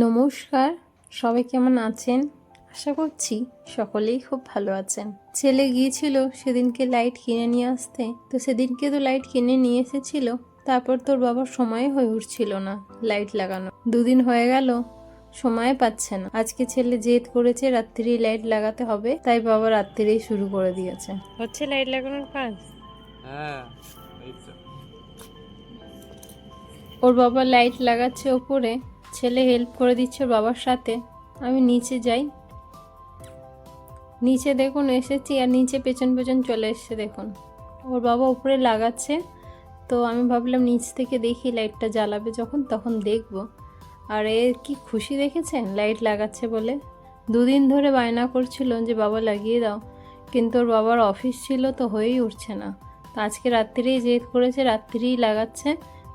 নমস্কার, সবাই কেমন আছেন? আশা করছি সকলেই খুব ভালো আছেন। ছেলে গিয়েছিল সেদিনকে লাইট কিনে নিয়ে আসতে, তো সেদিনকে তো লাইট কিনে নিয়ে এসেছিল, তারপর তোর বাবার সময় হয়ে উঠছিল না লাইট লাগানো। 2 দিন হয়ে গেল, সময় পাচ্ছে না। আজকে ছেলে জেদ করেছে রাত্রি লাইট লাগাতে হবে, তাই বাবা রাত্রিরেই শুরু করে দিয়েছে। হচ্ছে লাইট লাগানোর কাজ। হ্যাঁ, এই তো। ওর বাবা লাইট লাগাচ্ছে ওপরে, ছেলে হেল্প করে দিচ্ছে ওর বাবার সাথে। আমি নিচে যাই, নিচে দেখুন এসেছি, আর নিচে পেছন পেছন চলে এসছে দেখুন। ওর বাবা উপরে লাগাচ্ছে, তো আমি ভাবলাম নিচ থেকে দেখি লাইটটা জ্বালাবে যখন, তখন দেখব। আর এ কি খুশি দেখেছেন লাইট লাগাচ্ছে বলে। 2 দিন ধরে বায়না করছিল যে বাবা লাগিয়ে দাও, কিন্তু ওর বাবার অফিস ছিল তো হয়েই উঠছে না। তো আজকে রাত্রিরেই জেদ করেছে, রাত্রিরেই লাগাচ্ছে।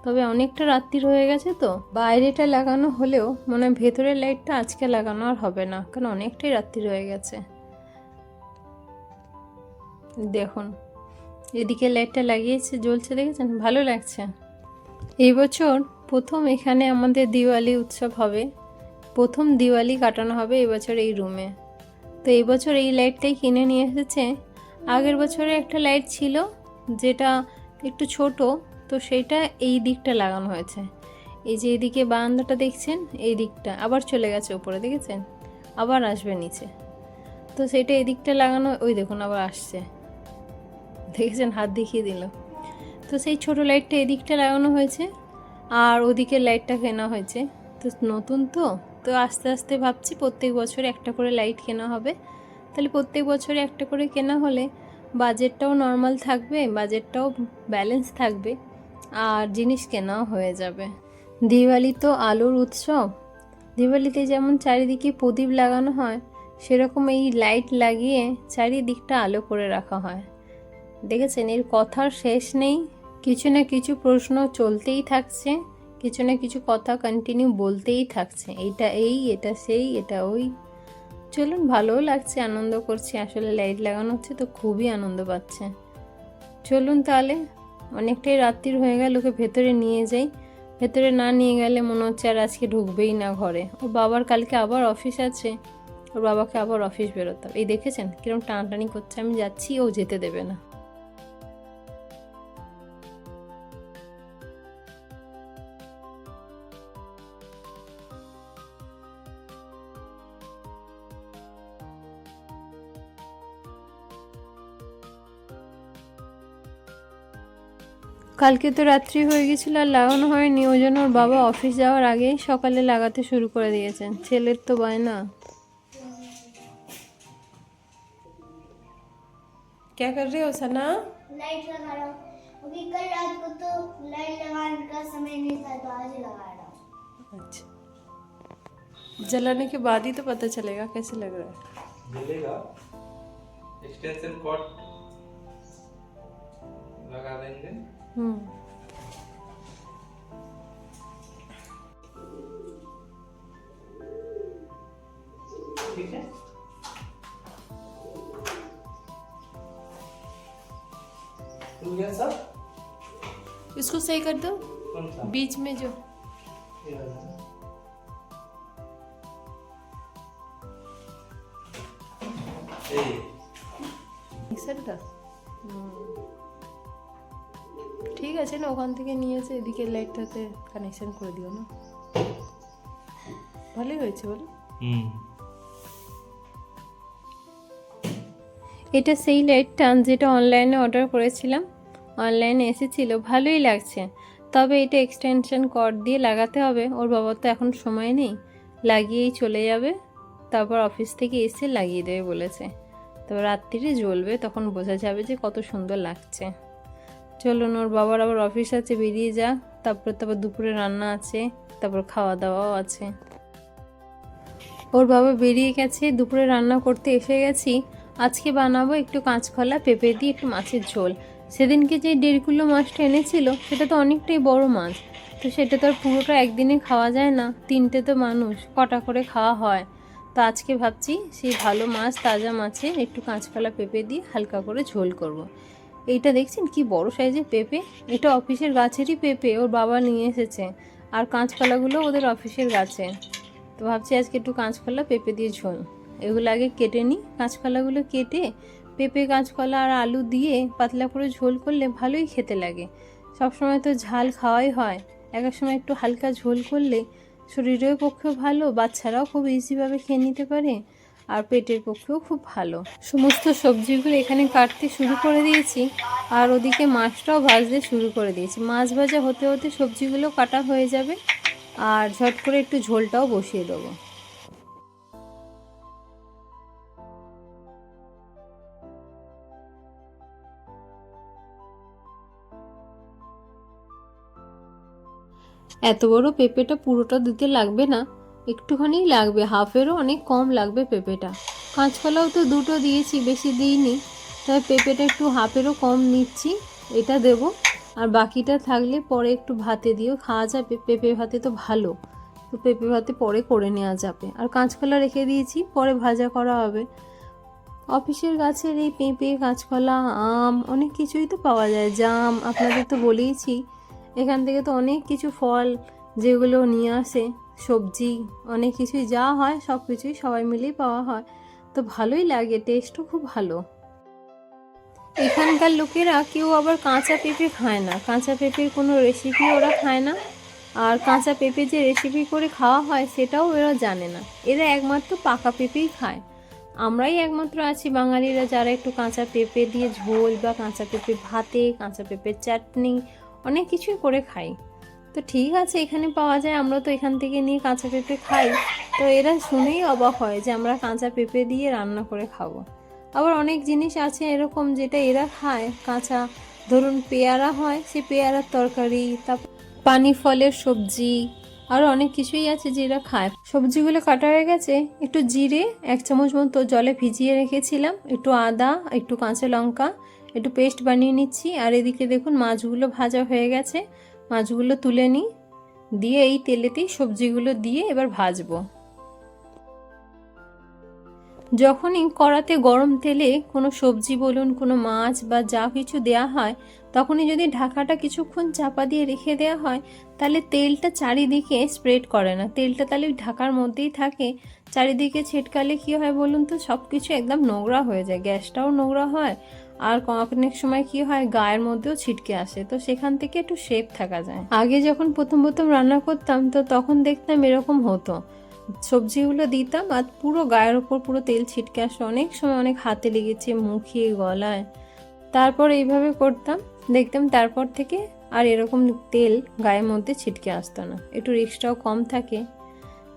তবে অনেকটা রাত্রির হয়ে গেছে, তো বাইরেটা লাগানো হলেও মনে হয় ভেতরের লাইটটা আজকে লাগানো আর হবে না, কারণ অনেকটাই রাত্রি হয়ে গেছে। দেখুন এদিকে লাইটটা লাগিয়েছে, জ্বলছে, দেখেছেন? ভালো লাগছে। এই বছর প্রথম এখানে আমাদের দিওয়ালি উৎসব হবে, প্রথম দিওয়ালি কাটানো হবে এবছর এই রুমে। তো এই বছর এই লাইটটাই কিনে নিয়ে এসেছে। আগের বছরে একটা লাইট ছিল যেটা একটু ছোট, তো সেইটা এই দিকটা লাগানো হয়েছে। এই যে এইদিকে বারান্দাটা দেখছেন, এই দিকটা আবার চলে গেছে উপরে, দেখেছেন? আবার আসবে নিচে। তো সেটা এই দিকটা লাগানো, ওই দেখুন আবার আসছে, দেখেছেন? হাত দেখিয়ে দিল। তো সেই ছোট লাইটটা এদিকটা লাগানো হয়েছে, আর ওদিকে লাইটটা কেনা হয়েছে। তো নতুন তো তো আস্তে আস্তে ভাবছি প্রত্যেক বছরে একটা করে লাইট কেনা হবে। তাহলে প্রত্যেক বছরে একটা করে কেনা হলে বাজেটটাও নর্মাল থাকবে, বাজেটটাও ব্যালেন্স থাকবে, আর জিনিস কেনাও হয়ে যাবে। দিওয়ালি তো আলোর উৎসব। দিওয়ালিতে যেমন চারিদিকে প্রদীপ লাগানো হয়, সেরকম এই লাইট লাগিয়ে চারিদিকটা আলো করে রাখা হয়। দেখেছেন? এর কথার শেষ নেই, কিছু না কিছু প্রশ্ন চলতেই থাকছে, কিছু না কিছু কথা কন্টিনিউ বলতেই থাকছে, এইটা এই, এটা সেই, এটা ওই। চলুন, ভালোও লাগছে, আনন্দ করছি। আসলে লাইট লাগানো হচ্ছে তো খুবই আনন্দ পাচ্ছে। চলুন তাহলে, অনেকটাই রাত্রির হয়ে গেল, ওকে ভেতরে নিয়ে যাই। ভেতরে না নিয়ে গেলে মনে হচ্ছে আর আজকে ঢুকবেই না ঘরে। ওর বাবার কালকে আবার অফিস আছে, ওর বাবাকে আবার অফিস বেরোতে হবে। এই দেখেছেন কিরকম টানাটানি করছে, আমি যাচ্ছি, ও যেতে দেবে না। কালকে তো রাত্রি হয়ে গেছিল আর লাগানো হয়নি, ওই জন্য ওর বাবা অফিস যাওয়ার আগেই সকালে লাগাতে শুরু করে দিয়েছেন। ছেলের তো বায়না। क्या कर रहे हो सना? लाइट लगा रहा हूँ क्योंकि कल रात को तो लाइट लगाने का समय नहीं था, तो आज ही लगा रहा हूँ। अच्छा, जलाने के बाद ही तो पता चलेगा कैसे लग रहा है। जलेगा। एक्सटेंशन कॉर्ड लगा देंगे। ठीक है। खुल गया सब? इसको सही कर दो, कौन सा? बीच में जो। ये वाला। এই মিক্সারটা ঠিক আছে না, ওখান থেকে নিয়ে এসে এদিকে লাইটটাতে কানেকশন করে দিও না। ভালোই হয়েছে বলো। এটা সেই লাইটটা যেটা অনলাইনে অর্ডার করেছিলাম, অনলাইনে এসেছিল, ভালোই লাগছে। তবে এটা এক্সটেনশন কর্ড দিয়ে লাগাতে হবে। ওর বাবার তো এখন সময় নেই, লাগিয়েই চলে যাবে, তারপর অফিস থেকে এসে লাগিয়ে দেবে বলেছে। তো রাত্রিরে জ্বলবে, তখন বোঝা যাবে যে কত সুন্দর লাগছে। চলুন, ওর বাবার আবার অফিস আছে, বেরিয়ে যা, তারপর দুপুরে রান্না আছে, তারপর খাওয়া দাওয়াও আছে। ওর বাবা বেরিয়ে গেছে, দুপুরে রান্না করতে এসে গেছি। আজকে বানাবো একটু কাঁচকলা পেঁপে দিয়ে একটু মাছের ঝোল। সেদিনকে যে 1.5 কিলো মাছটা এনেছিল সেটা তো অনেকটাই বড় মাছ, তো সেটা তো আর পুরোটা একদিনে খাওয়া যায় না, 3টে তো মানুষ, কটা করে খাওয়া হয়। তো আজকে ভাবছি সেই ভালো মাছ, তাজা মাছের একটু কাঁচকলা পেঁপে দিয়ে হালকা করে ঝোল করব। এইটা দেখছেন কি বড় সাইজের পেঁপে, এটা অফিসের গাছেরই পেঁপে, ওর বাবা নিয়ে এসেছে। আর কাঁচকলাগুলো ওদের অফিসের গাছে। তো ভাবছি আজকে একটু কাঁচকলা পেঁপে দিয়ে ঝোল। এগুলো আগে কেটে নিই, কাঁচকলাগুলো কেটে পেঁপে কাঁচকলা আর আলু দিয়ে পাতলা করে ঝোল করলে ভালোই খেতে লাগে। সবসময় তো ঝাল খাওয়াই হয়, এক এক সময় একটু হালকা ঝোল করলে শরীরের পক্ষেও ভালো, বাচ্চারাও খুব ইজিভাবে খেয়ে নিতে পারে, আর পেটের পক্ষেও খুব ভালো। সমস্ত সবজিগুলো এখানে কাটতে শুরু করে দিয়েছি, আর ওদিকে মাছটাও ভাজতে শুরু করে দিয়েছি। মাছ ভাজা হতে হতে সবজিগুলো কাটা হয়ে যাবে, আর ঝট করে একটু ঝোলটাও বসিয়ে দেবো। এত বড় পেঁপেটা পুরোটা দিতে লাগবে না, একটুখানি লাগবে, হাফেরও অনেক কম লাগবে পেঁপেটা। কাঁচকলাও তো দুটো দিয়েছি, বেশি দিইনি, তবে পেঁপেটা একটু হাফেরও কম নিচ্ছি, এটা দেব। আর বাকিটা থাকলে পরে একটু ভাতে দিয়েও খাওয়া যাবে, পেঁপে ভাতে তো ভালো, তো পেঁপে ভাতে পরে করে নেওয়া যাবে। আর কাঁচকলা রেখে দিয়েছি, পরে ভাজা করা হবে। অফিসের গাছের এই পেঁপে, কাঁচকলা, আম অনেক কিছুই তো পাওয়া যায়, জাম আপনাদের তো বলেইছি। এখান থেকে তো অনেক কিছু ফল যেগুলো নিয়ে আসে, সবজি অনেক কিছুই যা হয় সব কিছুই সবাই মিলেই পাওয়া হয়, তো ভালোই লাগে, টেস্টও খুব ভালো। এখানকার লোকেরা কেউ আবার কাঁচা পেঁপে খায় না, কাঁচা পেঁপের কোনো রেসিপি ওরা খায় না, আর কাঁচা পেঁপে যে রেসিপি করে খাওয়া হয় সেটাও এরা জানে না। এরা একমাত্র পাকা পেঁপেই খায়। আমরাই একমাত্র আছি বাঙালিরা যারা একটু কাঁচা পেঁপে দিয়ে ঝোল বা কাঁচা পেঁপে ভাতে, কাঁচা পেঁপের চাটনি অনেক কিছুই করে খাই। তো ঠিক আছে, এখানে পাওয়া যায়, আমরা তো এখান থেকে নিয়ে কাঁচা পেঁপে খাই, তো এরা শুনেই অবাক হয় যে আমরা কাঁচা পেঁপে দিয়ে রান্না করে খাবো। আবার অনেক জিনিস আছে এরকম যেটা এরা খায় কাঁচা, ধরুন পেয়ারা হয়, সে পেয়ারার তরকারি, তারপর পানি ফলের সবজি, আরও অনেক কিছুই আছে যে এরা খায়। সবজিগুলো কাটা হয়ে গেছে, একটু জিরে 1 চামচ মতো জলে ভিজিয়ে রেখেছিলাম, একটু আদা, একটু কাঁচা লঙ্কা, একটু পেস্ট বানিয়ে নিচ্ছি। আর এদিকে দেখুন মাছগুলো ভাজা হয়ে গেছে, মাছগুলো তুলে নিই, দিয়ে এই তেলেতেই সবজিগুলো দিয়ে এবার ভাজবো। যখনই কড়াতে গরম তেলে কোনো সবজি বলুন, কোনো মাছ বা যা কিছু দেয়া হয়, তখনই যদি ঢাকাটা কিছুক্ষণ চাপা দিয়ে রেখে দেওয়া হয়, তাহলে তেলটা চারিদিকে স্প্রেড করে না, তেলটা তাহলে ওই ঢাকার মধ্যেই থাকে। চারিদিকে ছিটকালে কী হয় বলুন তো, সব কিছু একদম নোংরা হয়ে যায়, গ্যাসটাও নোংরা হয়, আর অনেক সময় কি হয় গায়ের মধ্যেও ছিটকে আসে, তো সেখান থেকে একটু সেফ থাকা যায়। আগে যখন প্রথম রান্না করতাম, তো তখন দেখতাম এরকম হতো, সবজিগুলো দিতাম আর পুরো গায়ের ওপর পুরো তেল ছিটকে আসে, অনেক সময় অনেক হাতে লেগেছে, মুখে, গলায়। তারপর এইভাবে করতাম, দেখতাম তারপর থেকে আর এরকম তেল গায়ের মধ্যে ছিটকে আসতো না, একটু রিস্কটাও কম থাকে।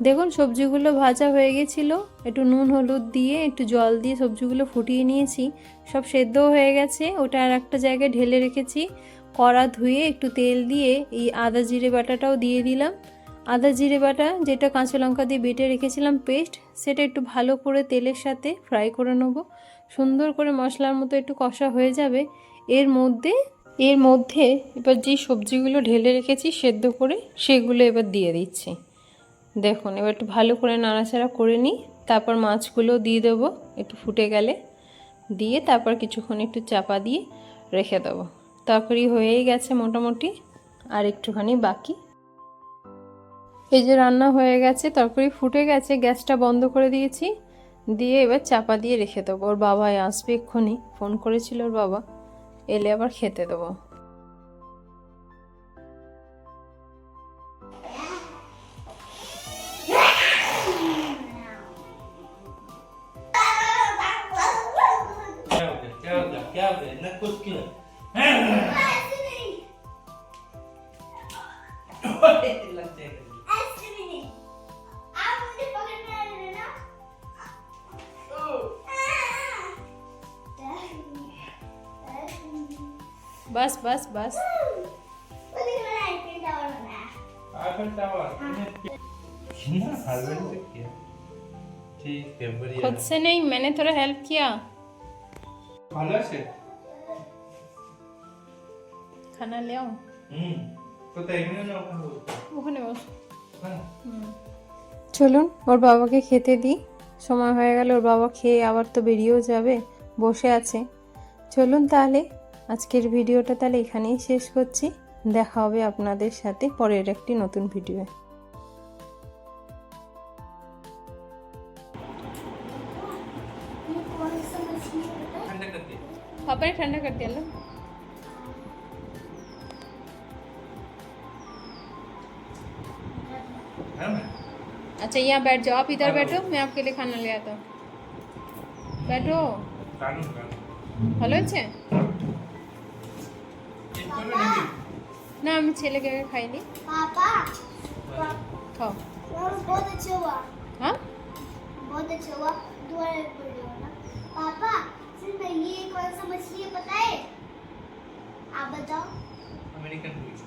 দেখুন সবজিগুলো ভাজা হয়ে গেছিলো, একটু নুন হলুদ দিয়ে একটু জল দিয়ে সবজিগুলো ফুটিয়ে নিয়েছি, সব সেদ্ধও হয়ে গেছে। ওটা আর একটা জায়গায় ঢেলে রেখেছি, কড়া ধুয়ে একটু তেল দিয়ে এই আদা জিরে বাটাটাও দিয়ে দিলাম। আদা জিরে বাটা যেটা কাঁচা লঙ্কা দিয়ে বেটে রেখেছিলাম পেস্ট, সেটা একটু ভালো করে তেলের সাথে ফ্রাই করে নেব, সুন্দর করে মশলার মতো একটু কষা হয়ে যাবে। এর মধ্যে এবার যে সবজিগুলো ঢেলে রেখেছি সেদ্ধ করে, সেগুলো এবার দিয়ে দিচ্ছি। দেখুন এবার একটু ভালো করে নাড়াচাড়া করে নিই, তারপর মাছগুলো দিয়ে দেবো একটু ফুটে গেলে, দিয়ে তারপর কিছুক্ষণ একটু চাপা দিয়ে রেখে দেবো। তরকারি হয়েই গেছে মোটামুটি, আর একটুখানি বাকি। এই যে রান্না হয়ে গেছে, তরকারি ফুটে গেছে, গ্যাসটা বন্ধ করে দিয়েছি, দিয়ে এবার চাপা দিয়ে রেখে দেবো। ওর বাবা আসবে এক্ষুনি, ফোন করেছিল ওর বাবা, এলে আবার খেতে দেবো। क्या हो गया ना कुछ क्यों ऐसे नहीं, लग जाएगा ऐसे भी नहीं, आप मुझे पकड़ने आ रहे ना। बस बस बस, आईफिल टावर कितना हस्बैंड से किया, ठीक है बढ़िया। खुद से नहीं, मैंने थोड़ा हेल्प किया। ভালো আছে? খানা ले आओ, কোথায় এখানে না ওখানে বস। হ্যাঁ চলুন ওর বাবাকে খেতে দিই, সময় হয়ে গেল, ওর বাবা খেয়ে আবার তো বেরিয়েও যাবে, বসে আছে। চলুন তাহলে আজকের ভিডিওটা তাহলে এখানেই শেষ করছি, দেখা হবে আপনাদের সাথে পরের একটি নতুন ভিডিও। पापा ने ठंडा कर दिया लो। है ना? अच्छा यहाँ बैठ जाओ, आप इधर बैठो, मैं आपके लिए खाना ले आता हूँ। बैठो। कानून कानून ভালো হয়েছে? ঠিক করবে নাকি? না আমি ছেলেকে আগে খাইনি। पापा খাও। बहुत अच्छा हुआ, হ্যাঁ बहुत अच्छा हुआ। दोबारा एक वीडियो ना पापा, सिर्फ ये कौन सा मछली है पता है? आप बताओ। American fish